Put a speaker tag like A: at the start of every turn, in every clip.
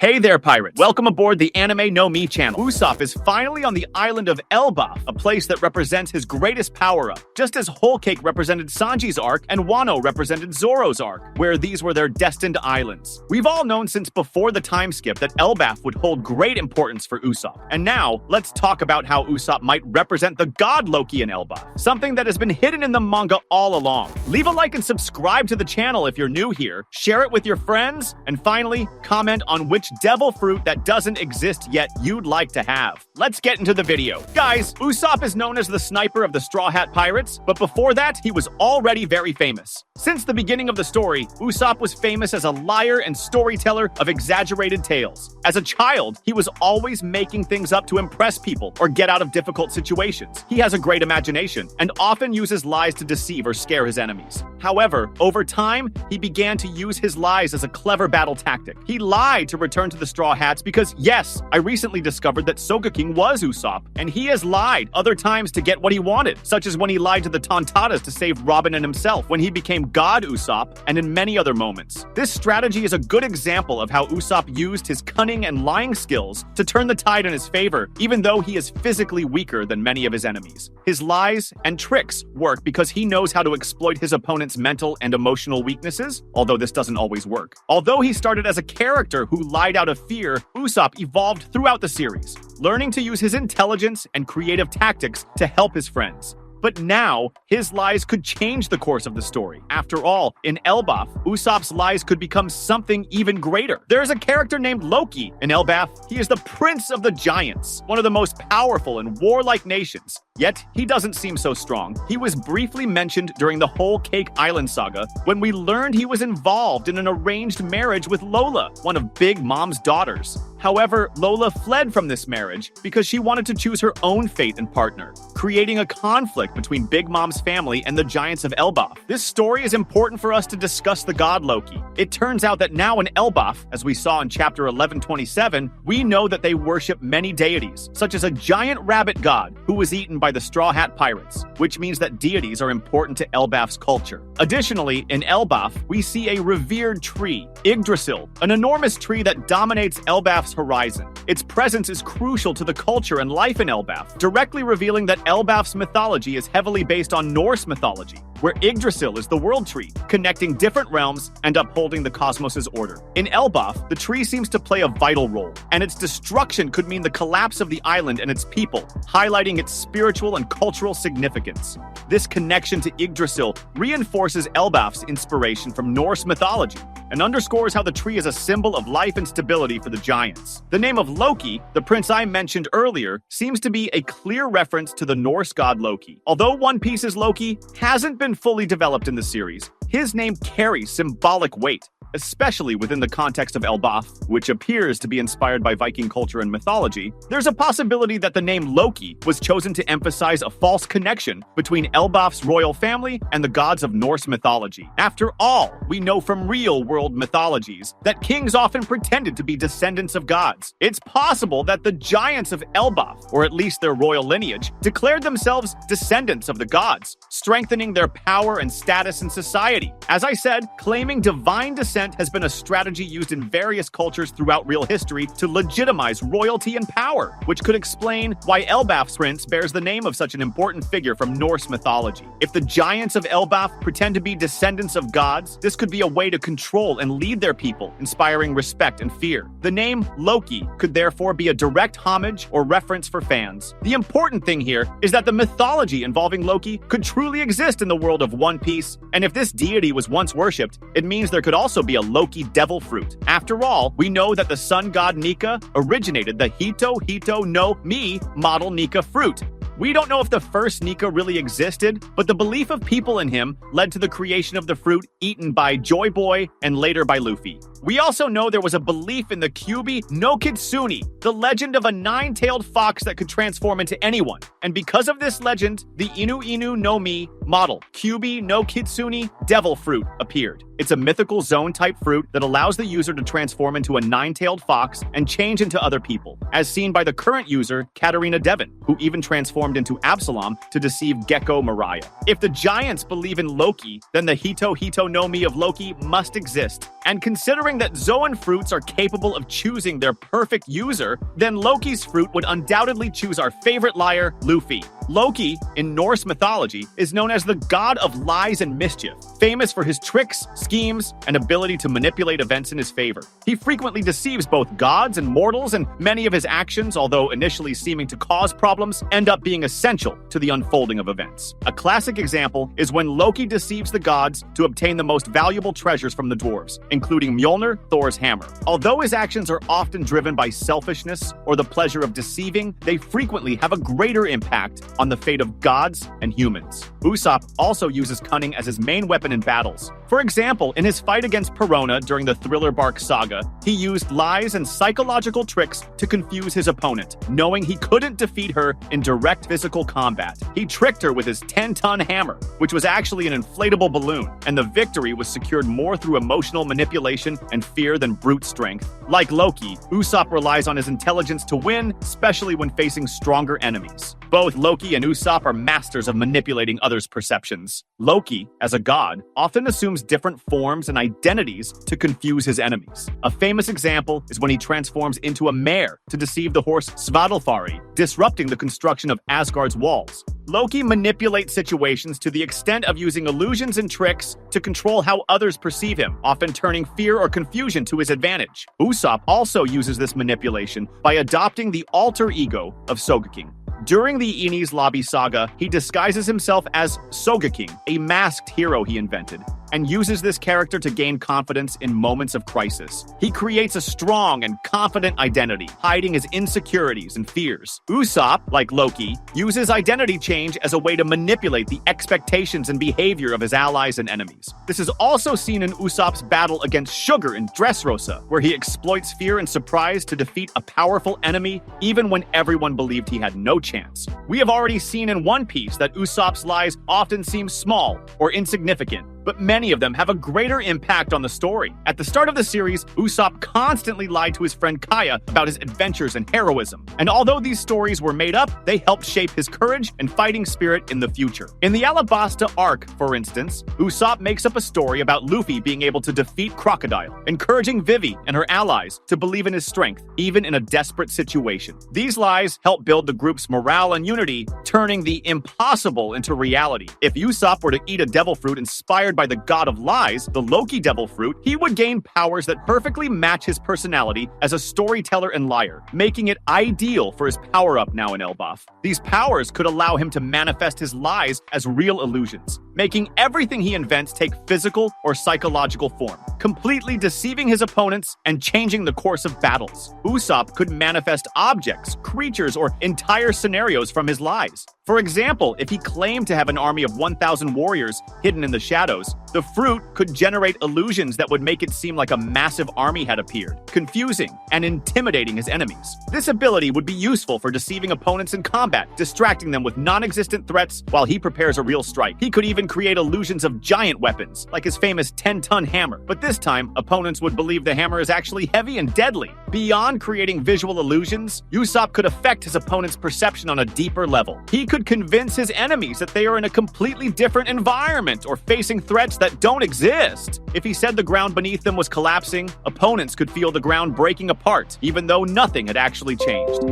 A: Hey there, pirates! Welcome aboard the Anime No Mi channel. Usopp is finally on the island of Elbaf, a place that represents his greatest power-up, just as Whole Cake represented Sanji's arc and Wano represented Zoro's arc, where these were their destined islands. We've all known since before the time skip that Elbaf would hold great importance for Usopp. And now, let's talk about how Usopp might represent the god Loki in Elbaf, something that has been hidden in the manga all along. Leave a like and subscribe to the channel if you're new here, share it with your friends, and finally, comment on which devil fruit that doesn't exist yet you'd like to have. Let's get into the video. Guys, Usopp is known as the sniper of the Straw Hat Pirates, but before that, he was already very famous. Since the beginning of the story, Usopp was famous as a liar and storyteller of exaggerated tales. As a child, he was always making things up to impress people or get out of difficult situations. He has a great imagination and often uses lies to deceive or scare his enemies. However, over time, he began to use his lies as a clever battle tactic. He lied to return to the Straw Hats because, yes, I recently discovered that Sogeking was Usopp, and he has lied other times to get what he wanted, such as when he lied to the Tontatas to save Robin and himself, when he became God Usopp, and in many other moments. This strategy is a good example of how Usopp used his cunning and lying skills to turn the tide in his favor, even though he is physically weaker than many of his enemies. His lies and tricks work because he knows how to exploit his opponent's mental and emotional weaknesses, although this doesn't always work. Although he started as a character who lied out of fear, Usopp evolved throughout the series, learning to use his intelligence and creative tactics to help his friends. But now, his lies could change the course of the story. After all, in Elbaf, Usopp's lies could become something even greater. There is a character named Loki in Elbaf. He is the Prince of the Giants, one of the most powerful and warlike nations. Yet, he doesn't seem so strong. He was briefly mentioned during the Whole Cake Island saga when we learned he was involved in an arranged marriage with Lola, one of Big Mom's daughters. However, Lola fled from this marriage because she wanted to choose her own fate and partner, creating a conflict between Big Mom's family and the Giants of Elbaf. This story is important for us to discuss the god Loki. It turns out that now in Elbaf, as we saw in chapter 1127, we know that they worship many deities, such as a giant rabbit god who was eaten by the Straw Hat Pirates, which means that deities are important to Elbaf's culture. Additionally, in Elbaf, we see a revered tree, Yggdrasil, an enormous tree that dominates Elbaf's horizon. Its presence is crucial to the culture and life in Elbaf, directly revealing that Elbaf's mythology is heavily based on Norse mythology, where Yggdrasil is the world tree, connecting different realms and upholding the cosmos's order. In Elbaf, the tree seems to play a vital role, and its destruction could mean the collapse of the island and its people, highlighting its spiritual and cultural significance. This connection to Yggdrasil reinforces Elbaf's inspiration from Norse mythology and underscores how the tree is a symbol of life and stability for the giants. The name of Loki, the prince I mentioned earlier, seems to be a clear reference to the Norse god Loki. Although One Piece's Loki hasn't been fully developed in the series, his name carries symbolic weight, especially within the context of Elbaf, which appears to be inspired by Viking culture and mythology. There's a possibility that the name Loki was chosen to emphasize a false connection between Elbaf's royal family and the gods of Norse mythology. After all, we know from real-world mythologies that kings often pretended to be descendants of gods. It's possible that the giants of Elbaf, or at least their royal lineage, declared themselves descendants of the gods, strengthening their power and status in society. As I said, claiming divine descent has been a strategy used in various cultures throughout real history to legitimize royalty and power, which could explain why Elbaf's prince bears the name of such an important figure from Norse mythology. If the giants of Elbaf pretend to be descendants of gods, this could be a way to control and lead their people, inspiring respect and fear. The name Loki could therefore be a direct homage or reference for fans. The important thing here is that the mythology involving Loki could truly exist in the world of One Piece, and if this deity was once worshipped, it means there could also be a Loki devil fruit. After all, we know that the sun god Nika originated the Hito no Mi model Nika fruit. We don't know if the first Nika really existed, but the belief of people in him led to the creation of the fruit eaten by Joy Boy and later by Luffy. We also know there was a belief in the Kyubi no Kitsune, the legend of a nine-tailed fox that could transform into anyone. And because of this legend, the Inu no Mi model Kyubi no Kitsune devil fruit appeared. It's a mythical zone-type fruit that allows the user to transform into a nine-tailed fox and change into other people, as seen by the current user, Katarina Devon, who even transformed into Absalom to deceive Gecko Mariah. If the giants believe in Loki, then the Hito no Mi of Loki must exist. And considering Considering that Zoan fruits are capable of choosing their perfect user, then Loki's fruit would undoubtedly choose our favorite liar, Luffy. Loki, in Norse mythology, is known as the god of lies and mischief, famous for his tricks, schemes, and ability to manipulate events in his favor. He frequently deceives both gods and mortals, and many of his actions, although initially seeming to cause problems, end up being essential to the unfolding of events. A classic example is when Loki deceives the gods to obtain the most valuable treasures from the dwarves, including Mjolnir, Thor's hammer. Although his actions are often driven by selfishness or the pleasure of deceiving, they frequently have a greater impact on the fate of gods and humans. Usopp also uses cunning as his main weapon in battles. For example, in his fight against Perona during the Thriller Bark saga, he used lies and psychological tricks to confuse his opponent, knowing he couldn't defeat her in direct physical combat. He tricked her with his 10-ton hammer, which was actually an inflatable balloon, and the victory was secured more through emotional manipulation and fear than brute strength. Like Loki, Usopp relies on his intelligence to win, especially when facing stronger enemies. Both Loki and Usopp are masters of manipulating others' perceptions. Loki, as a god, often assumes different forms and identities to confuse his enemies. A famous example is when he transforms into a mare to deceive the horse Svadilfari, disrupting the construction of Asgard's walls. Loki manipulates situations to the extent of using illusions and tricks to control how others perceive him, often turning fear or confusion to his advantage. Usopp also uses this manipulation by adopting the alter ego of Sogeking. During the Enies Lobby saga, he disguises himself as Sogeking, a masked hero he invented, and uses this character to gain confidence in moments of crisis. He creates a strong and confident identity, hiding his insecurities and fears. Usopp, like Loki, uses identity change as a way to manipulate the expectations and behavior of his allies and enemies. This is also seen in Usopp's battle against Sugar in Dressrosa, where he exploits fear and surprise to defeat a powerful enemy, even when everyone believed he had no chance. We have already seen in One Piece that Usopp's lies often seem small or insignificant, but many of them have a greater impact on the story. At the start of the series, Usopp constantly lied to his friend Kaya about his adventures and heroism. And although these stories were made up, they helped shape his courage and fighting spirit in the future. In the Alabasta arc, for instance, Usopp makes up a story about Luffy being able to defeat Crocodile, encouraging Vivi and her allies to believe in his strength, even in a desperate situation. These lies help build the group's morale and unity, turning the impossible into reality. If Usopp were to eat a devil fruit inspired by the god of lies, the Loki devil fruit, he would gain powers that perfectly match his personality as a storyteller and liar, making it ideal for his power-up now in Elbaf. These powers could allow him to manifest his lies as real illusions, making everything he invents take physical or psychological form, completely deceiving his opponents and changing the course of battles. Usopp could manifest objects, creatures, or entire scenarios from his lies. For example, if he claimed to have an army of 1,000 warriors hidden in the shadows, the fruit could generate illusions that would make it seem like a massive army had appeared, confusing and intimidating his enemies. This ability would be useful for deceiving opponents in combat, distracting them with non-existent threats while he prepares a real strike. He could even create illusions of giant weapons, like his famous 10-ton hammer, but this time, opponents would believe the hammer is actually heavy and deadly. Beyond creating visual illusions, Usopp could affect his opponent's perception on a deeper level. He could convince his enemies that they are in a completely different environment or facing threats that don't exist. If he said the ground beneath them was collapsing, opponents could feel the ground breaking apart, even though nothing had actually changed.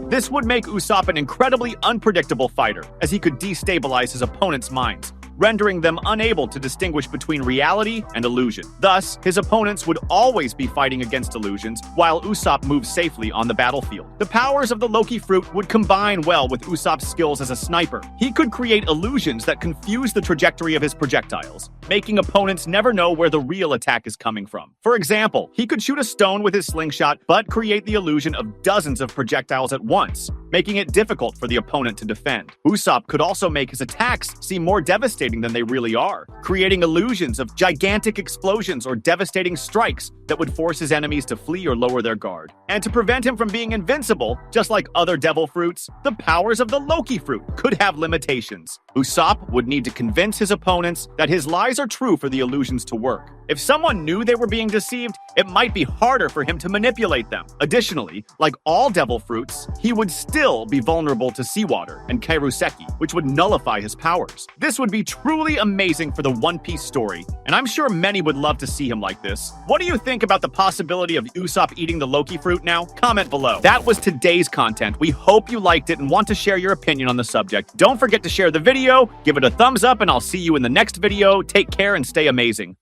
A: This would make Usopp an incredibly unpredictable fighter, as he could destabilize his opponents' minds, rendering them unable to distinguish between reality and illusion. Thus, his opponents would always be fighting against illusions, while Usopp moves safely on the battlefield. The powers of the Loki fruit would combine well with Usopp's skills as a sniper. He could create illusions that confuse the trajectory of his projectiles, making opponents never know where the real attack is coming from. For example, he could shoot a stone with his slingshot, but create the illusion of dozens of projectiles at once, making it difficult for the opponent to defend. Usopp could also make his attacks seem more devastating than they really are, creating illusions of gigantic explosions or devastating strikes that would force his enemies to flee or lower their guard. And to prevent him from being invincible, just like other devil fruits, the powers of the Loki fruit could have limitations. Usopp would need to convince his opponents that his lies are true for the illusions to work. If someone knew they were being deceived, it might be harder for him to manipulate them. Additionally, like all devil fruits, he would still still be vulnerable to seawater and kairoseki, which would nullify his powers. This would be truly amazing for the One Piece story, and I'm sure many would love to see him like this. What do you think about the possibility of Usopp eating the Loki fruit now? Comment below. That was today's content. We hope you liked it and want to share your opinion on the subject. Don't forget to share the video, give it a thumbs up, and I'll see you in the next video. Take care and stay amazing.